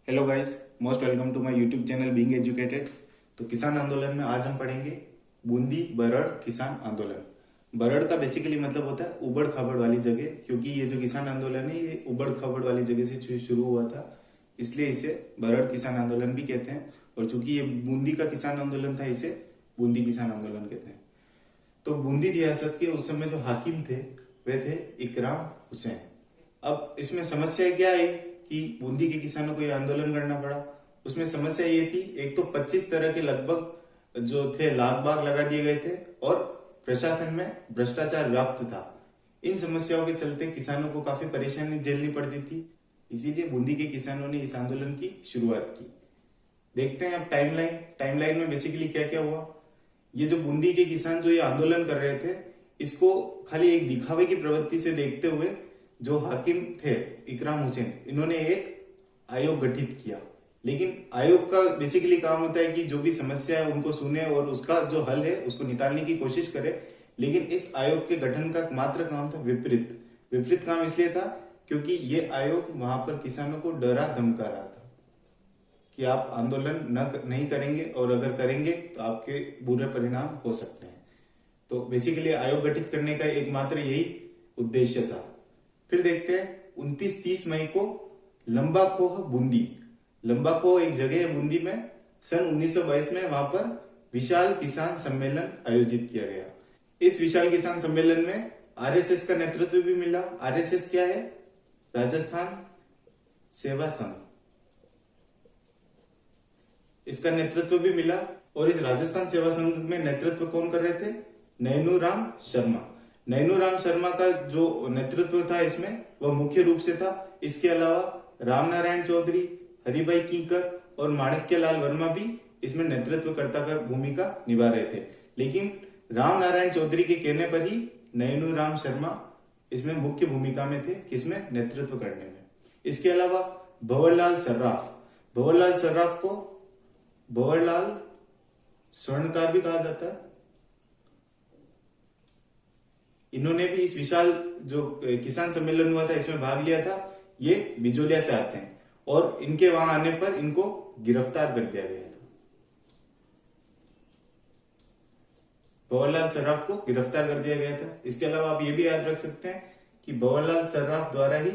Hello guys, most welcome to my YouTube channel being educated. तो किसान आंदोलन में आज हम पढ़ेंगे बूंदी बरड़ किसान आंदोलन। बरड़ का बेसिकली मतलब होता है उबड़ खाबड़ वाली जगह, क्योंकि ये जो किसान आंदोलन है ये उबड़ खाबड़ वाली जगह से शुरू हुआ था, इसलिए इसे बरड़ किसान आंदोलन भी कहते हैं। और चूंकि ये बूंदी का किसान आंदोलन था, इसे बूंदी किसान आंदोलन कहते हैं। तो बूंदी रियासत के उस समय जो हाकिम थे वे थे इकराम हुसैन। अब इसमें समस्या क्या आई कि बूंदी के किसानों को ये आंदोलन करना पड़ा। उसमें समस्या ये थी, एक तो 25 तरह के लगभग जो थे लाग बाग लगा दिए गए थे और प्रशासन में भ्रष्टाचार व्याप्त था। इन समस्याओं के चलते किसानों को काफी परेशानी झेलनी पड़ती थी, इसीलिए बूंदी के किसानों ने इस आंदोलन की शुरुआत की। देखते हैं अब टाइमलाइन में बेसिकली क्या क्या हुआ। ये जो बूंदी के किसान जो ये आंदोलन कर रहे थे, इसको खाली एक दिखावे की प्रवृत्ति से देखते हुए जो हाकिम थे इकराम हुसैन, इन्होंने एक आयोग गठित किया। लेकिन आयोग का बेसिकली काम होता है कि जो भी समस्या है उनको सुने और उसका जो हल है उसको निकालने की कोशिश करे। लेकिन इस आयोग के गठन का मात्र काम था विपरीत काम इसलिए था क्योंकि ये आयोग वहां पर किसानों को डरा धमका रहा था कि आप आंदोलन नहीं करेंगे और अगर करेंगे तो आपके बुरे परिणाम हो सकते हैं। तो बेसिकली आयोग गठित करने का एकमात्र यही उद्देश्य था। फिर देखते हैं 29-30 मई को लंबा खोह बूंदी, लंबा खोह एक जगह है बूंदी में, सन 1922 में वहां पर विशाल किसान सम्मेलन आयोजित किया गया। इस विशाल किसान सम्मेलन में आरएसएस का नेतृत्व भी मिला। आरएसएस क्या है? राजस्थान सेवा संघ, इसका नेतृत्व भी मिला। और इस राजस्थान सेवा संघ में नेतृत्व कौन कर रहे थे? नैनूराम शर्मा। नैनूराम शर्मा का जो नेतृत्व था इसमें वह मुख्य रूप से था। इसके अलावा रामनारायण चौधरी, हरिभाई कीकर और माणिक्यलाल वर्मा भी इसमें नेतृत्वकर्ता का भूमिका निभा रहे थे। लेकिन रामनारायण चौधरी के कहने पर ही नैनूराम शर्मा इसमें मुख्य भूमिका में थे, किसमें? नेतृत्व करने में। इसके अलावा भंवरलाल सर्राफ, भंवरलाल सर्राफ को भंवरलाल स्वर्णकार भी कहा जाता है। इन्होंने भी इस विशाल जो किसान सम्मेलन हुआ था इसमें भाग लिया था। ये बिजोलिया से आते हैं और इनके वहां आने पर इनको गिरफ्तार कर दिया गया था। भंवरलाल सर्राफ को गिरफ्तार कर दिया गया था। इसके अलावा आप ये भी याद रख सकते हैं कि भंवरलाल सर्राफ द्वारा ही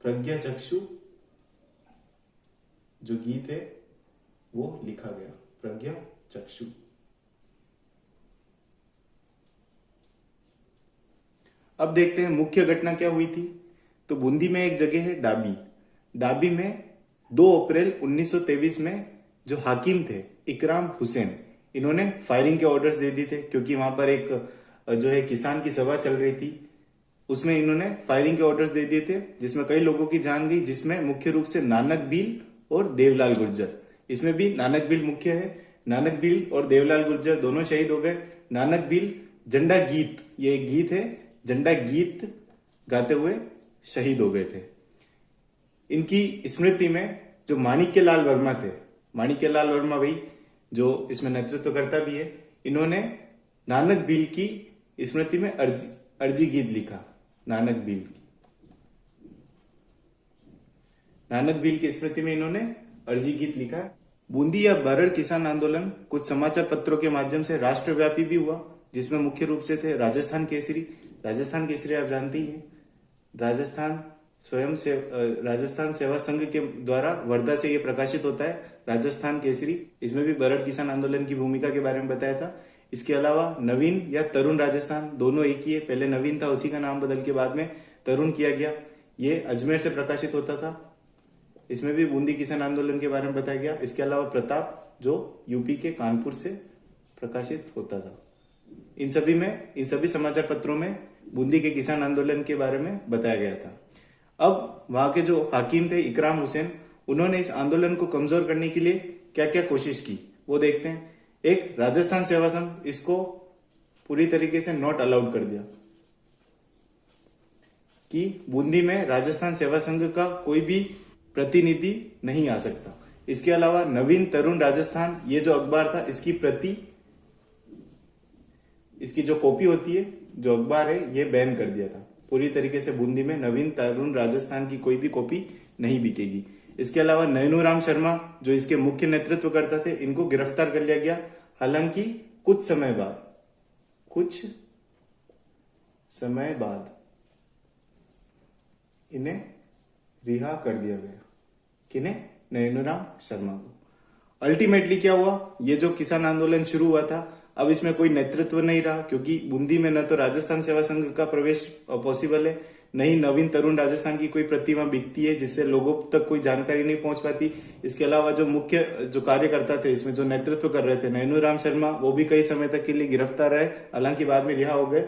प्रज्ञा चक्षु जो गीत है वो लिखा गया, प्रज्ञा चक्षु। अब देखते हैं मुख्य घटना क्या हुई थी। तो बूंदी में एक जगह है डाबी। डाबी में 2 अप्रैल 1923 में जो हाकिम थे इकराम हुसैन, इन्होंने फायरिंग के ऑर्डर्स दे दिए थे, क्योंकि वहां पर एक जो है किसान की सभा चल रही थी, उसमें इन्होंने फायरिंग के ऑर्डर्स दे दिए थे, जिसमें कई लोगों की जान गई, जिसमें मुख्य रूप से नानक भील और देवलाल गुर्जर। इसमें भी नानक भील मुख्य है। नानक भील और देवलाल गुर्जर दोनों शहीद हो गए। नानक भील झंडा गीत, ये एक गीत है, झंडा गीत गाते हुए शहीद हो गए थे। इनकी स्मृति में जो माणिक्यलाल वर्मा थे, माणिक्यलाल वर्मा भाई जो इसमें नेतृत्व करता भी है, इन्होंने नानक भील की स्मृति में अर्जी गीत लिखा। नानक भील की स्मृति में इन्होंने अर्जी गीत लिखा। बूंदी या बरड़ किसान आंदोलन कुछ समाचार पत्रों के माध्यम से राष्ट्रव्यापी भी हुआ, जिसमें मुख्य रूप से थे राजस्थान केसरी। राजस्थान केसरी आप जानते ही हैं, राजस्थान सेवा संघ के द्वारा वर्धा से ये प्रकाशित होता है, राजस्थान केसरी। इसमें भी बरड़ किसान आंदोलन की भूमिका के बारे में बताया था। इसके अलावा नवीन या तरुण राजस्थान, दोनों एक ही है। पहले नवीन था, उसी का नाम बदल के बाद में तरुण किया गया। ये अजमेर से प्रकाशित होता था। इसमें भी बूंदी किसान आंदोलन के बारे में बताया गया। इसके अलावा प्रताप जो यूपी के कानपुर से प्रकाशित होता था। इन सभी समाचार पत्रों में बूंदी के किसान आंदोलन के बारे में बताया गया था। अब वहां के जो हाकिम थे इकराम हुसैन, उन्होंने इस आंदोलन को कमजोर करने के लिए क्या क्या कोशिश की वो देखते हैं। एक, राजस्थान सेवा संघ, इसको पूरी तरीके से नॉट अलाउड कर दिया कि बूंदी में राजस्थान सेवा संघ का कोई भी प्रतिनिधि नहीं आ सकता। इसके अलावा नवीन तरुण राजस्थान, ये जो अखबार था, इसकी जो कॉपी होती है, जो अखबार है, ये बैन कर दिया था। पूरी तरीके से बूंदी में नवीन तरुण राजस्थान की कोई भी कॉपी नहीं बिकेगी। इसके अलावा नैनूराम शर्मा जो इसके मुख्य नेतृत्व करता थे, इनको गिरफ्तार कर लिया गया। हालांकि कुछ समय बाद इन्हें रिहा कर दिया गया। किन्हें? नैनूराम शर्मा को। अल्टीमेटली क्या हुआ, ये जो किसान आंदोलन शुरू हुआ था, अब इसमें कोई नेतृत्व नहीं रहा, क्योंकि बूंदी में न तो राजस्थान सेवा संघ का प्रवेश पॉसिबल है, नहीं नवीन तरुण राजस्थान की कोई प्रतिमा बिकती है जिससे लोगों तक कोई जानकारी नहीं पहुंच पाती। इसके अलावा जो मुख्य जो कार्यकर्ता थे, इसमें जो नेतृत्व कर रहे थे नैनूराम शर्मा, वो भी कई समय तक के लिए गिरफ्तार रहे, हालांकि बाद में रिहा हो गए।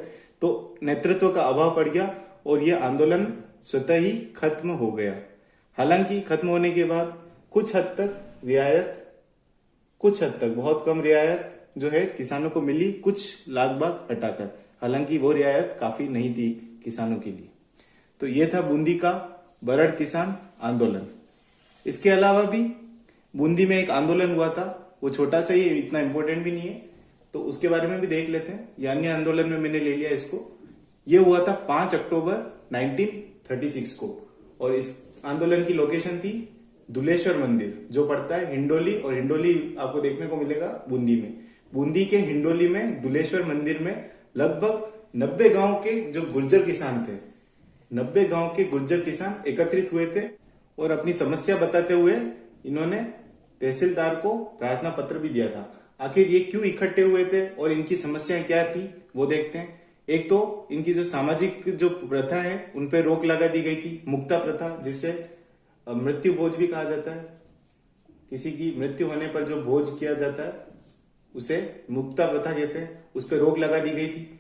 तो नेतृत्व का अभाव पड़ गया और यह आंदोलन स्वतः ही खत्म हो गया। हालांकि खत्म होने के बाद कुछ हद तक बहुत कम रियायत जो है किसानों को मिली, कुछ लाख बाग हटाकर। हालांकि वो रियायत काफी नहीं थी किसानों के लिए। तो ये था बूंदी का बरड़ किसान आंदोलन। इसके अलावा भी बूंदी में एक आंदोलन हुआ था, वो छोटा सा ही, इतना इंपॉर्टेंट भी नहीं है, तो उसके बारे में भी देख लेते हैं। यानी आंदोलन में मैंने ले लिया इसको। ये हुआ था 5 अक्टूबर 1936 को, और इस आंदोलन की लोकेशन थी दुलेश्वर मंदिर, जो पड़ता है हिंडोली, और हिंडोली आपको देखने को मिलेगा बूंदी में। बूंदी के हिंडोली में दुलेश्वर मंदिर में लगभग 90 गांव के जो गुर्जर किसान थे, 90 गांव के गुर्जर किसान एकत्रित हुए थे, और अपनी समस्या बताते हुए इन्होंने तहसीलदार को प्रार्थना पत्र भी दिया था। आखिर ये क्यों इकट्ठे हुए थे और इनकी समस्याएं क्या थी, वो देखते हैं। एक तो इनकी जो सामाजिक जो प्रथा है, उन पर रोक लगा दी गई थी, मुक्ता प्रथा, जिसे मृत्यु भोज भी कहा जाता है। किसी की मृत्यु होने पर जो भोज किया जाता है उसे मुक्ता प्रथा कहते हैं, उस पर रोक लगा दी गई थी।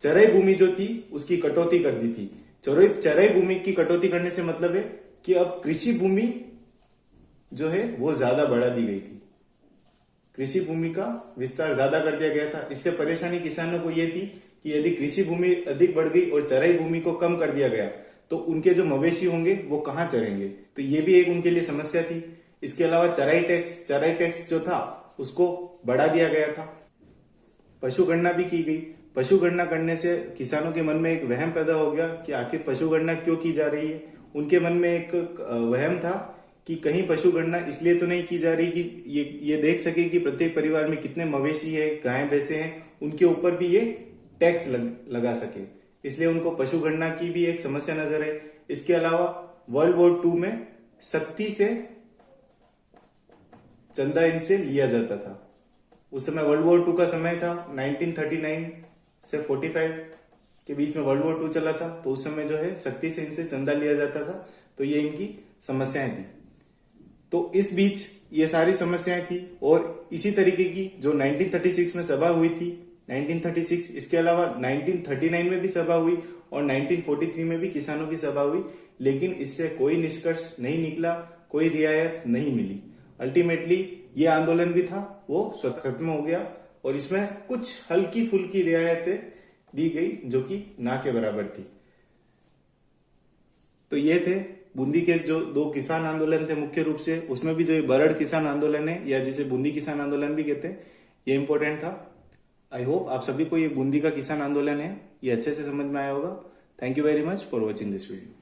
चराई भूमि जो थी उसकी कटौती कर दी थी। चराई भूमि की कटौती करने से मतलब है कि अब कृषि भूमि जो है वो ज्यादा बढ़ा दी गई थी, कृषि भूमि का विस्तार ज्यादा कर दिया गया था। इससे परेशानी किसानों को यह थी कि यदि कृषि भूमि अधिक बढ़ गई और चराई भूमि को कम कर दिया गया तो उनके जो मवेशी होंगे वो कहाँ चरेंगे, तो ये भी एक उनके लिए समस्या थी। इसके अलावा चराई टैक्स जो था उसको बढ़ा दिया गया था। पशु गणना भी की गई। पशु गणना करने से किसानों के मन में एक वहम पैदा हो गया कि आखिर पशु गणना क्यों की जा रही है। उनके मन में एक वहम था कि कहीं पशु गणना इसलिए तो नहीं की जा रही कि ये देख सके कि प्रत्येक परिवार में कितने मवेशी है, गाय भैंसे हैं, उनके ऊपर भी ये टैक्स लगा सके, इसलिए उनको पशु गणना की भी एक समस्या नजर आई। इसके अलावा वर्ल्ड वॉर 2 में सख्ती से चंदा इनसे लिया जाता था। उस समय वर्ल्ड वॉर 2 का समय था, 1939 से 45 के बीच में वर्ल्ड वॉर 2 चला था, तो उस समय जो है सख्ती से इनसे चंदा लिया जाता था। तो ये इनकी समस्याएं थी। तो इस बीच ये सारी समस्याएं थी, और इसी तरीके की जो 1936 में सभा हुई थी, 1936, इसके अलावा 1939 में भी सभा हुई और 1943 में भी किसानों की सभा हुई, लेकिन इससे कोई निष्कर्ष नहीं निकला, कोई रियायत नहीं मिली। अल्टीमेटली ये आंदोलन भी था वो स्वतः खत्म हो गया, और इसमें कुछ हल्की फुल्की रियायतें दी गई जो कि ना के बराबर थी। तो ये थे बूंदी के जो 2 किसान आंदोलन थे मुख्य रूप से, उसमें भी जो ये बरड़ किसान आंदोलन है, या जिसे बूंदी किसान आंदोलन भी कहते हैं, ये इंपॉर्टेंट था। आई होप आप सभी को ये बूंदी का किसान आंदोलन है ये अच्छे से समझ में आया होगा। Thank you very much for watching this video.